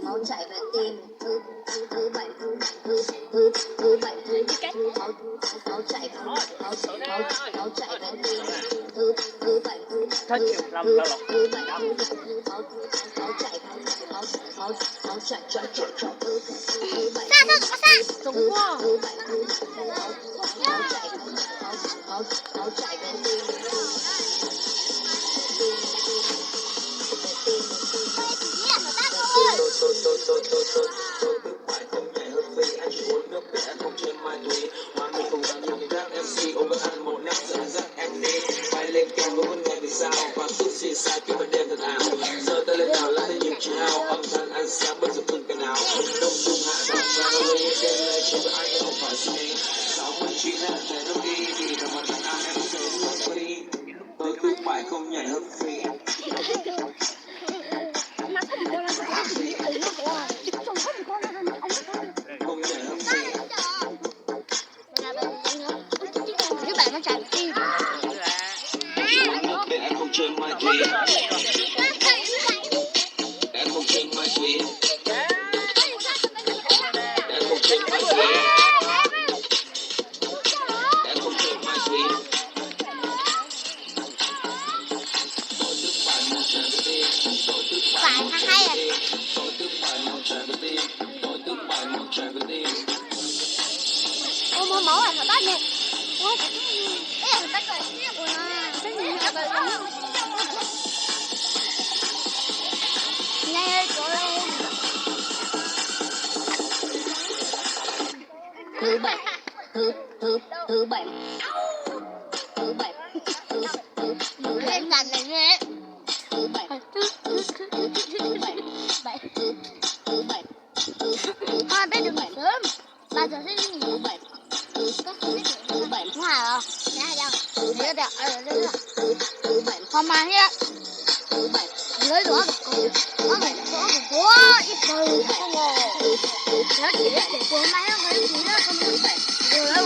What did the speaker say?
máu chảy về tim. Thứ bảy thứ bảy máu chảy về tim. Thứ bảy Thích chịu lâm tao lọc. máu chảy Xa sao có xa. Đúng quá. máu chảy về tim. Không nhảy hợp phí. Thứ bảy nó chạy tim. Em không chơi ma túy. Em không chơi ma túy. Em không chơi ma túy. Em không chơi ma túy. Phải hay à. Mua máu là phải bắt nè. Cái là phải bắt rồi. Cái gì là phải bắt. Nhanh ơi chỗ đây. Thứ bảy Em làm này nghe. thứ bảy Thôi bé đừng ngủ sớm. 3 giờ sẽ đi ngủ. Thứ bảy không hả đâu. Dạ đâu. Thế được. Hôm mai nhé. Dưới đó có phải có ít bầu không ngờ. Nó chỉ để cô máy nó cái gì đó không biết. Rồi đó.